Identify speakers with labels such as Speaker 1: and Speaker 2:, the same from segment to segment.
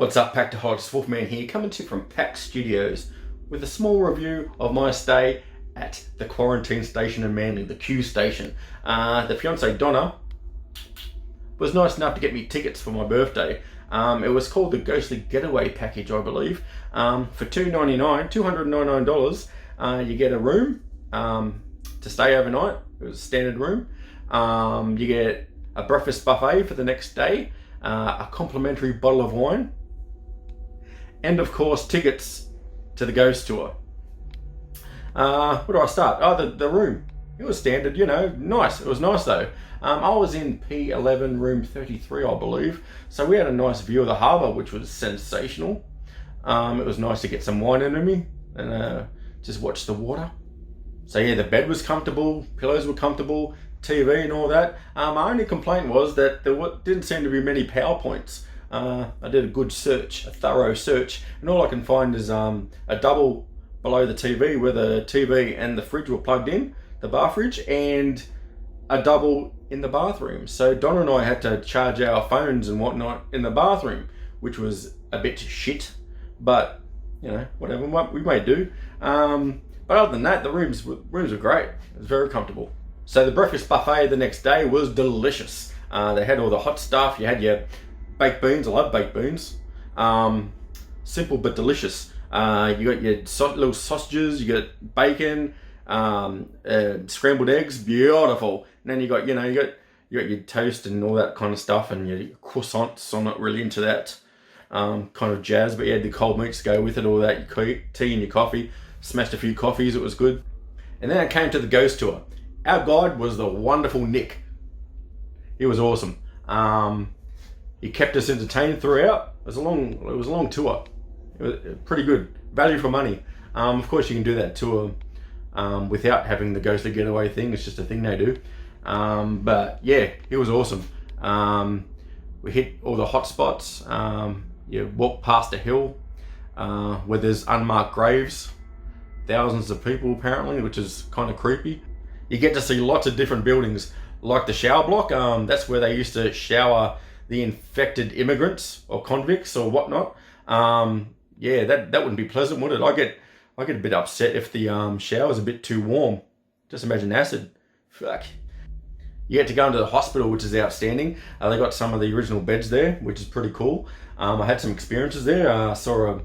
Speaker 1: What's up, Pack to Hodge? Wolfman here, coming to you from Pack Studios with a small review of my stay at the quarantine station in Manly, the Q Station. The fiance Donna was nice enough to get me tickets for my birthday. It was called the Ghostly Getaway package, I believe. For $299, you get a room to stay overnight. It was a standard room. You get a breakfast buffet for the next day, a complimentary bottle of wine, and of course tickets to the ghost tour. Where do I start? Oh, the room. It was standard, you know, nice. It was nice though. I was in P11 room 33, I believe. So we had a nice view of the harbour, which was sensational. It was nice to get some wine into me and just watch the water. So yeah, the bed was comfortable, pillows were comfortable, TV and all that. My only complaint was that there didn't seem to be many PowerPoints. I did a good search, a thorough search, and all I can find is a double below the TV where the TV and the fridge were plugged in, the bar fridge, and a double in the bathroom. So Donna and I had to charge our phones and whatnot in the bathroom, which was a bit shit, but you know, whatever, we may do. But other than that, the rooms were great. It was very comfortable. So the breakfast buffet the next day was delicious. They had all the hot stuff. You had your baked beans. I love baked beans. Simple but delicious. You got your little sausages. You got bacon, scrambled eggs. Beautiful. And then you got your toast and all that kind of stuff, and your croissants. So I'm not really into that kind of jazz, but you had the cold meats to go with it. All that, your tea and your coffee. Smashed a few coffees. It was good. And then I came to the ghost tour. Our guide was the wonderful Nick. He was awesome. He kept us entertained throughout. It was a long tour. It was pretty good. Value for money. Of course, you can do that tour without having the ghostly getaway thing. It's just a thing they do. But yeah, it was awesome. We hit all the hot spots. You walk past a hill where there's unmarked graves. Thousands of people apparently, which is kind of creepy. You get to see lots of different buildings, like the shower block. That's where they used to shower the infected immigrants or convicts or whatnot. Yeah, that wouldn't be pleasant, would it? I get a bit upset if the shower's a bit too warm. Just imagine acid. Fuck. You get to go into the hospital, which is outstanding. They got some of the original beds there, which is pretty cool. I had some experiences there. I saw a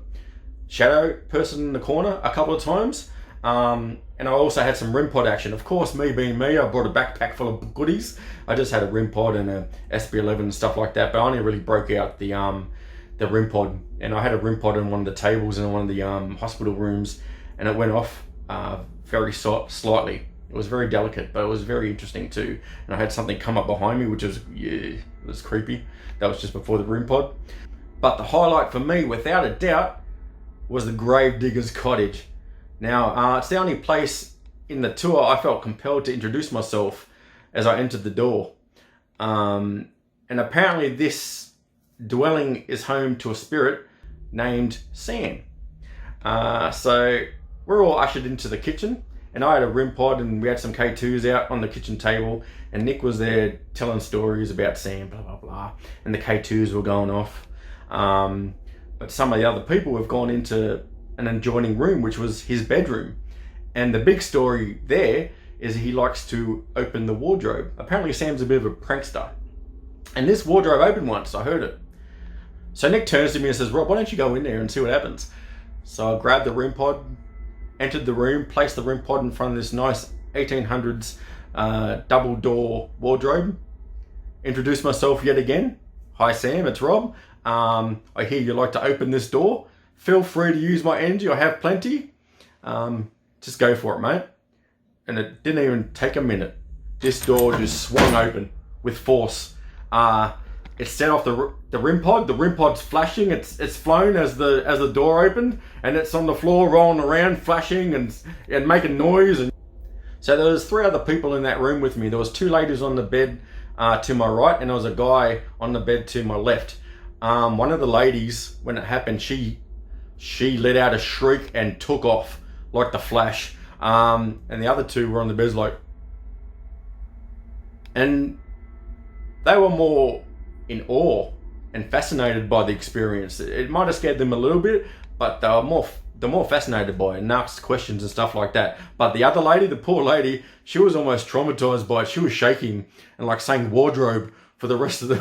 Speaker 1: shadow person in the corner a couple of times. And I also had some REM pod action. Of course, me being me, I brought a backpack full of goodies. I just had a REM pod and a SB11 and stuff like that, but I only really broke out the REM pod. And I had a REM pod in one of the tables in one of the hospital rooms, and it went off very slightly. It was very delicate, but it was very interesting too. And I had something come up behind me, which was, yeah, it was creepy. That was just before the REM pod. But the highlight for me, without a doubt, was the Gravedigger's Cottage. Now, it's the only place in the tour I felt compelled to introduce myself as I entered the door. And apparently this dwelling is home to a spirit named Sam. So we're all ushered into the kitchen, and I had a REM pod and we had some K2s out on the kitchen table, and Nick was there telling stories about Sam, blah, blah, blah. And the K2s were going off. But some of the other people have gone into an adjoining room, which was his bedroom. And the big story there is he likes to open the wardrobe. Apparently Sam's a bit of a prankster. And this wardrobe opened once, I heard it. So Nick turns to me and says, "Rob, why don't you go in there and see what happens?" So I grabbed the REM pod, entered the room, placed the REM pod in front of this nice 1800s double door wardrobe, introduced myself yet again. "Hi Sam, it's Rob. I hear you like to open this door. Feel free to use my energy, I have plenty. Just go for it, mate." And it didn't even take a minute. This door just swung open with force. It set off the REM pod. The REM pod's flashing. It's flown as the door opened, and it's on the floor rolling around, flashing and making noise. And so there was 3 other people in that room with me. There was 2 ladies on the bed to my right, and there was a guy on the bed to my left. One of the ladies, when it happened, she let out a shriek and took off like the Flash. And the other 2 were on the beds like, and they were more in awe and fascinated by the experience. It might have scared them a little bit, but they're more fascinated by it and asked questions and stuff like that. But the other lady, the poor lady, she was almost traumatized by it. She was shaking and like saying wardrobe for the rest of the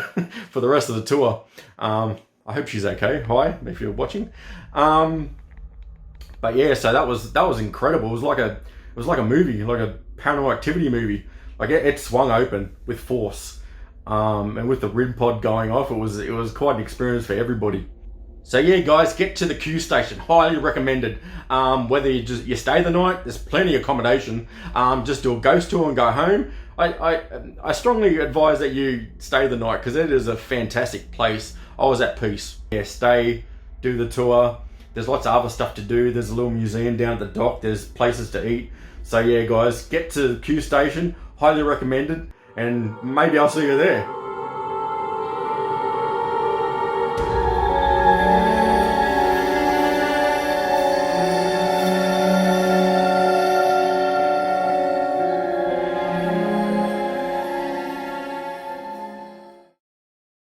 Speaker 1: for the rest of the tour. I hope she's okay. Hi, if you're watching. But yeah, so that was incredible. It was like a movie, like a Paranormal Activity movie. Like it swung open with force, and with the RIM pod going off, it was quite an experience for everybody. So yeah, guys, get to the Q Station. Highly recommended. Whether you stay the night, there's plenty of accommodation. Just do a ghost tour and go home. I strongly advise that you stay the night because it is a fantastic place. I was at peace. Yeah, stay, do the tour. There's lots of other stuff to do. There's a little museum down at the dock. There's places to eat. So yeah, guys, get to the Q Station. Highly recommended. And maybe I'll see you there.